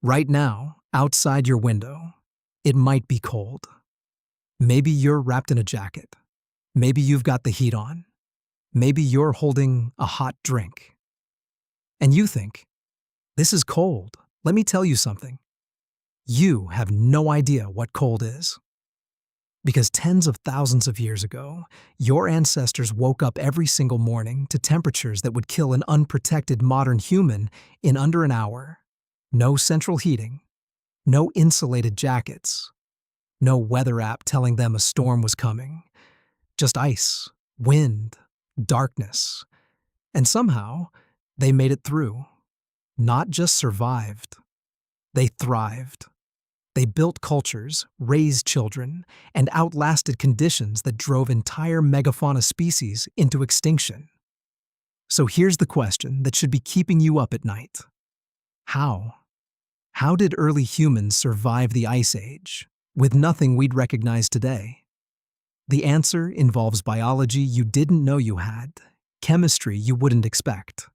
Right now, outside your window, it might be cold. Maybe you're wrapped in a jacket. Maybe you've got the heat on. Maybe you're holding a hot drink. And you think, this is cold. Let me tell you something. You have no idea what cold is. Because tens of thousands of years ago, your ancestors woke up every single morning to temperatures that would kill an unprotected modern human in under an hour. No central heating, no insulated jackets, no weather app telling them a storm was coming. Just ice, wind, darkness. And somehow, they made it through. Not just survived, they thrived. They built cultures, raised children, and outlasted conditions that drove entire megafauna species into extinction. So here's the question that should be keeping you up at night. How? How did early humans survive the Ice Age, with nothing we'd recognize today? The answer involves biology you didn't know you had, chemistry you wouldn't expect,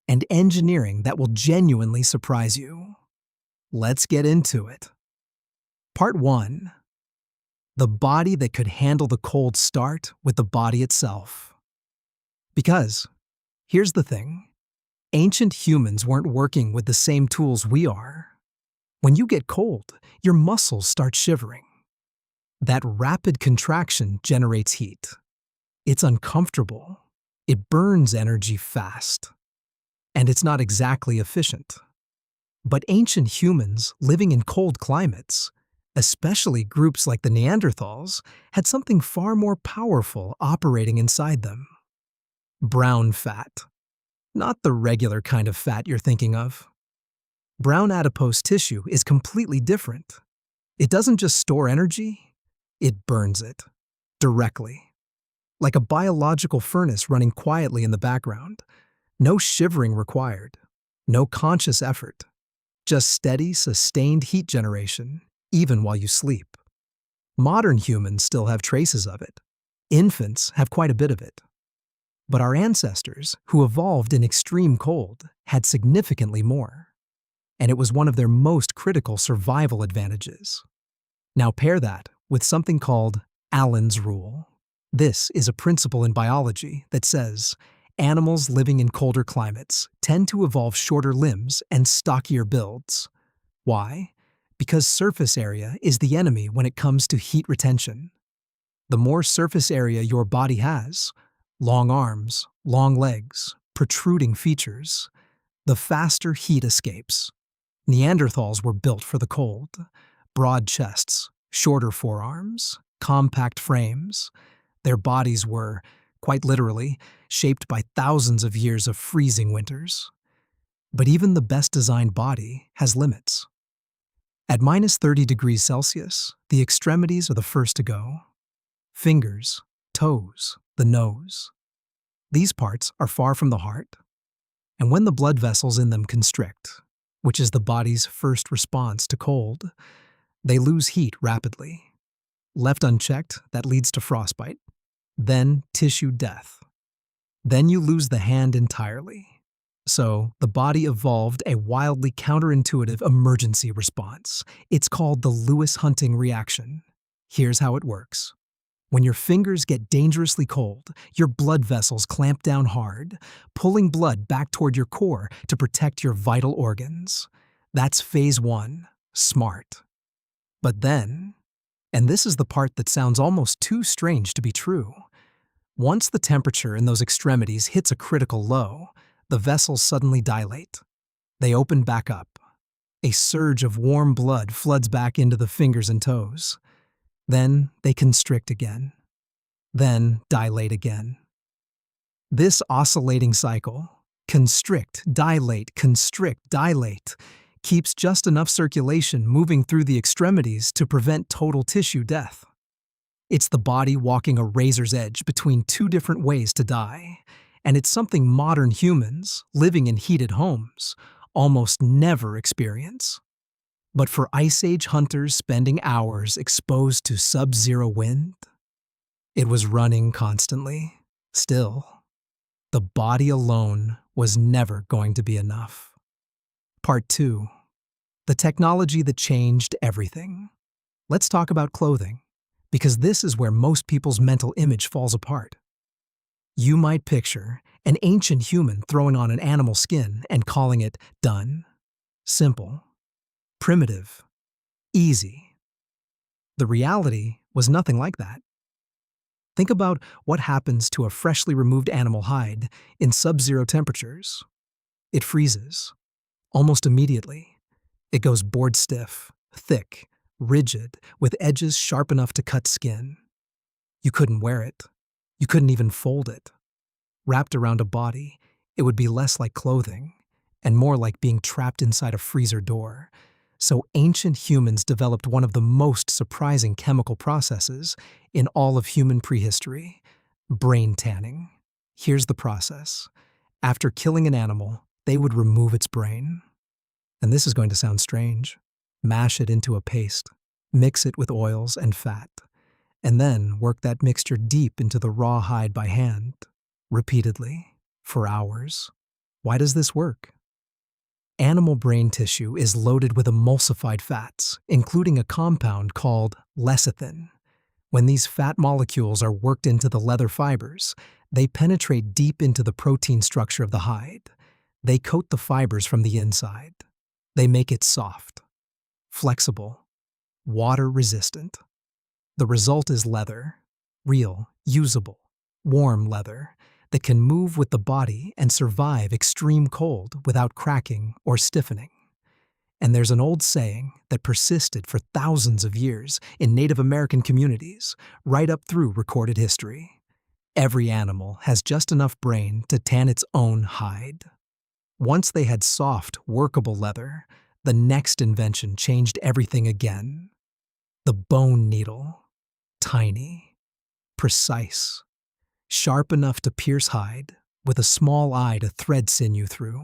and engineering that will genuinely surprise you. Let's get into it. Part 1. The body that could handle the cold start with the body itself. Because, here's the thing, ancient humans weren't working with the same tools we are. When you get cold, your muscles start shivering. That rapid contraction generates heat. It's uncomfortable. It burns energy fast. And it's not exactly efficient. But ancient humans living in cold climates, especially groups like the Neanderthals, had something far more powerful operating inside them. Brown fat. Not the regular kind of fat you're thinking of. Brown adipose tissue is completely different. It doesn't just store energy, it burns it. Directly. Like a biological furnace running quietly in the background. No shivering required. No conscious effort. Just steady, sustained heat generation, even while you sleep. Modern humans still have traces of it. Infants have quite a bit of it. But our ancestors, who evolved in extreme cold, had significantly more. And it was one of their most critical survival advantages. Now pair that with something called Allen's rule. This is a principle in biology that says animals living in colder climates tend to evolve shorter limbs and stockier builds. Why? Because surface area is the enemy when it comes to heat retention. The more surface area your body has, long arms, long legs, protruding features, the faster heat escapes. Neanderthals were built for the cold. Broad chests, shorter forearms, compact frames. Their bodies were, quite literally, shaped by thousands of years of freezing winters. But even the best-designed body has limits. At -30 degrees Celsius, the extremities are the first to go. Fingers, toes, the nose. These parts are far from the heart. And when the blood vessels in them constrict, which is the body's first response to cold, they lose heat rapidly. Left unchecked, that leads to frostbite. Then tissue death. Then you lose the hand entirely. So the body evolved a wildly counterintuitive emergency response. It's called the Lewis-Hunting reaction. Here's how it works. When your fingers get dangerously cold, your blood vessels clamp down hard, pulling blood back toward your core to protect your vital organs. That's phase 1, smart. But then, and this is the part that sounds almost too strange to be true, once the temperature in those extremities hits a critical low, the vessels suddenly dilate. They open back up. A surge of warm blood floods back into the fingers and toes. Then they constrict again. Then dilate again. This oscillating cycle, constrict, dilate, keeps just enough circulation moving through the extremities to prevent total tissue death. It's the body walking a razor's edge between two different ways to die, and it's something modern humans, living in heated homes, almost never experience. But for Ice Age hunters spending hours exposed to sub-zero wind, it was running constantly. Still, the body alone was never going to be enough. Part 2. The technology that changed everything. Let's talk about clothing, because this is where most people's mental image falls apart. You might picture an ancient human throwing on an animal skin and calling it done, simple, primitive, easy. The reality was nothing like that. Think about what happens to a freshly removed animal hide in sub-zero temperatures. It freezes, almost immediately. It goes board stiff, thick, rigid, with edges sharp enough to cut skin. You couldn't wear it. You couldn't even fold it. Wrapped around a body, it would be less like clothing and more like being trapped inside a freezer door. So ancient humans developed one of the most surprising chemical processes in all of human prehistory: brain tanning. Here's the process. After killing an animal, they would remove its brain. And this is going to sound strange. Mash it into a paste, mix it with oils and fat, and then work that mixture deep into the raw hide by hand, repeatedly, for hours. Why does this work? Animal brain tissue is loaded with emulsified fats, including a compound called lecithin. When these fat molecules are worked into the leather fibers, they penetrate deep into the protein structure of the hide. They coat the fibers from the inside. They make it soft, flexible, water-resistant. The result is leather, real, usable, warm leather that can move with the body and survive extreme cold without cracking or stiffening. And there's an old saying that persisted for thousands of years in Native American communities, right up through recorded history. Every animal has just enough brain to tan its own hide. Once they had soft, workable leather, the next invention changed everything again. The bone needle. Tiny, precise, sharp enough to pierce hide, with a small eye to thread sinew through.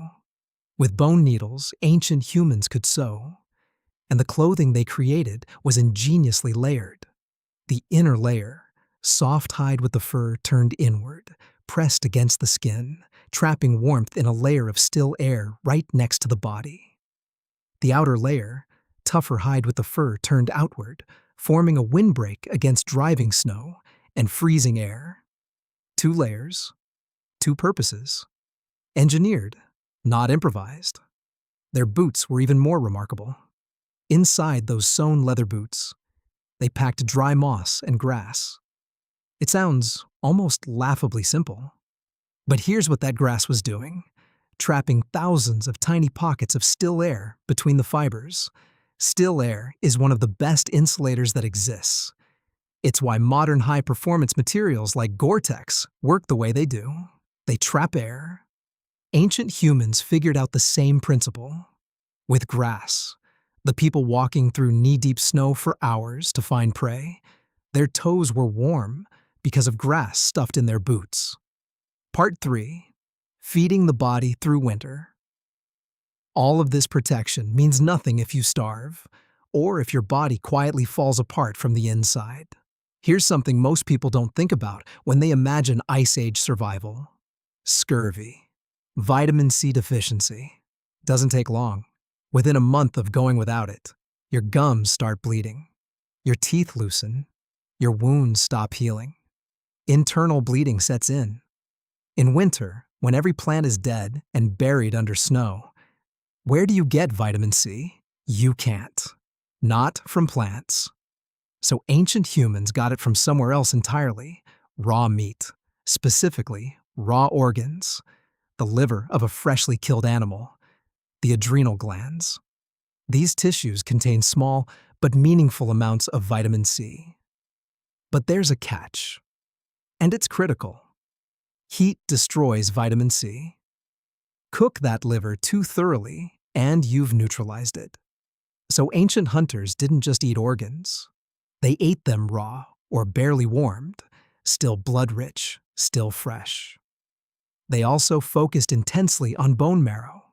With bone needles, ancient humans could sew, and the clothing they created was ingeniously layered. The inner layer, soft hide with the fur turned inward, pressed against the skin, trapping warmth in a layer of still air right next to the body. The outer layer, tougher hide with the fur turned outward, forming a windbreak against driving snow and freezing air. 2 layers, 2 purposes. Engineered, not improvised. Their boots were even more remarkable. Inside those sewn leather boots, they packed dry moss and grass. It sounds almost laughably simple. But here's what that grass was doing: trapping thousands of tiny pockets of still air between the fibers. Still air is one of the best insulators that exists. It's why modern high-performance materials like Gore-Tex work the way they do. They trap air. Ancient humans figured out the same principle. With grass, the people walking through knee-deep snow for hours to find prey, their toes were warm because of grass stuffed in their boots. Part 3. Feeding the body through winter. All of this protection means nothing if you starve, or if your body quietly falls apart from the inside. Here's something most people don't think about when they imagine Ice Age survival. Scurvy. Vitamin C deficiency. Doesn't take long. Within a month of going without it, your gums start bleeding. Your teeth loosen. Your wounds stop healing. Internal bleeding sets in. In winter, when every plant is dead and buried under snow, where do you get vitamin C? You can't. Not from plants. So ancient humans got it from somewhere else entirely: raw meat, specifically raw organs, the liver of a freshly killed animal, the adrenal glands. These tissues contain small but meaningful amounts of vitamin C. But there's a catch, and it's critical. Heat destroys vitamin C. Cook that liver too thoroughly, and you've neutralized it. So ancient hunters didn't just eat organs. They ate them raw or barely warmed, still blood-rich, still fresh. They also focused intensely on bone marrow.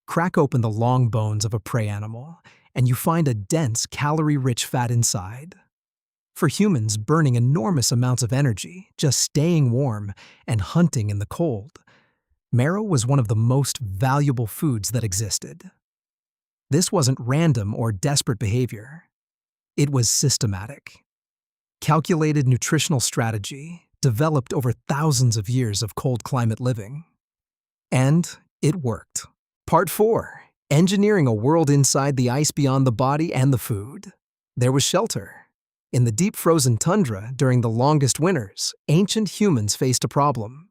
Crack open the long bones of a prey animal, and you find a dense, calorie-rich fat inside. For humans burning enormous amounts of energy, just staying warm and hunting in the cold, marrow was one of the most valuable foods that existed. This wasn't random or desperate behavior. It was systematic. Calculated nutritional strategy developed over thousands of years of cold climate living. And it worked. Part 4. Engineering a world inside the ice beyond the body and the food. There was shelter. In the deep frozen tundra during the longest winters, ancient humans faced a problem.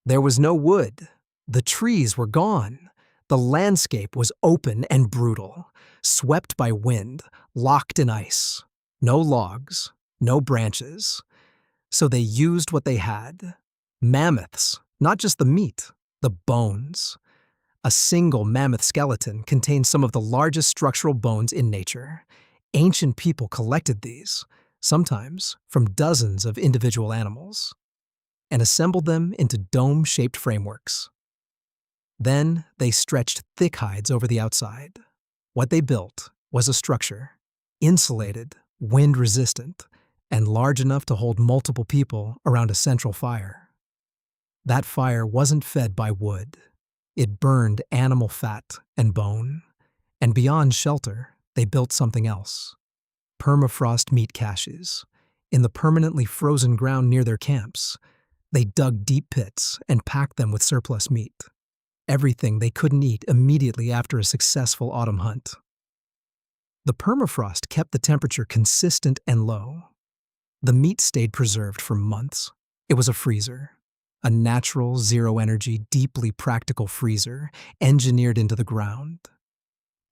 There was no wood. The trees were gone. The landscape was open and brutal, swept by wind, locked in ice. No logs, no branches. So they used what they had. Mammoths, not just the meat, the bones. A single mammoth skeleton contained some of the largest structural bones in nature. Ancient people collected these, sometimes from dozens of individual animals, and assembled them into dome-shaped frameworks. Then they stretched thick hides over the outside. What they built was a structure, insulated, wind-resistant, and large enough to hold multiple people around a central fire. That fire wasn't fed by wood. It burned animal fat and bone, and beyond shelter, they built something else. Permafrost meat caches. In the permanently frozen ground near their camps, they dug deep pits and packed them with surplus meat. Everything they couldn't eat immediately after a successful autumn hunt. The permafrost kept the temperature consistent and low. The meat stayed preserved for months. It was a freezer. A natural, zero-energy, deeply practical freezer engineered into the ground.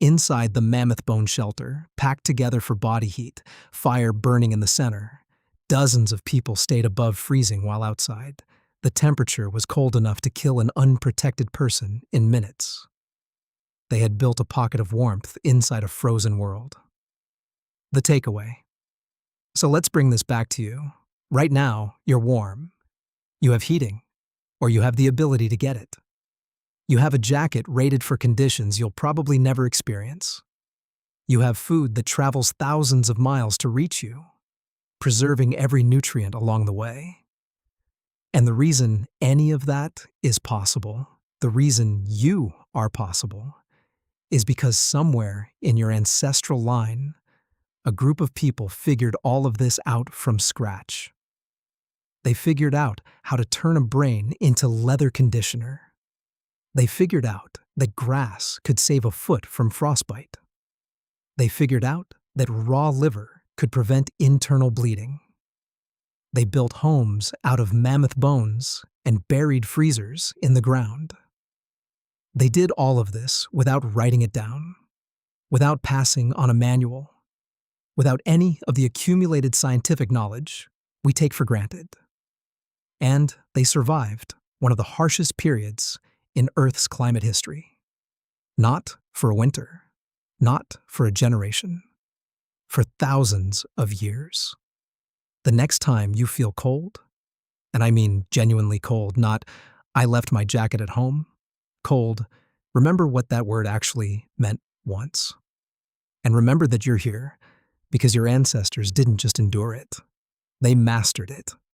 Inside the mammoth-bone shelter, packed together for body heat, fire burning in the center, dozens of people stayed above freezing while outside. The temperature was cold enough to kill an unprotected person in minutes. They had built a pocket of warmth inside a frozen world. The takeaway. So let's bring this back to you. Right now, you're warm. You have heating, or you have the ability to get it. You have a jacket rated for conditions you'll probably never experience. You have food that travels thousands of miles to reach you, preserving every nutrient along the way. And the reason any of that is possible, the reason you are possible, is because somewhere in your ancestral line, a group of people figured all of this out from scratch. They figured out how to turn a brain into leather conditioner. They figured out that grass could save a foot from frostbite. They figured out that raw liver could prevent internal bleeding. They built homes out of mammoth bones and buried freezers in the ground. They did all of this without writing it down, without passing on a manual, without any of the accumulated scientific knowledge we take for granted. And they survived one of the harshest periods in Earth's climate history. Not for a winter, not for a generation, for thousands of years. The next time you feel cold, and I mean genuinely cold, not I left my jacket at home, cold, remember what that word actually meant once. And remember that you're here because your ancestors didn't just endure it, they mastered it.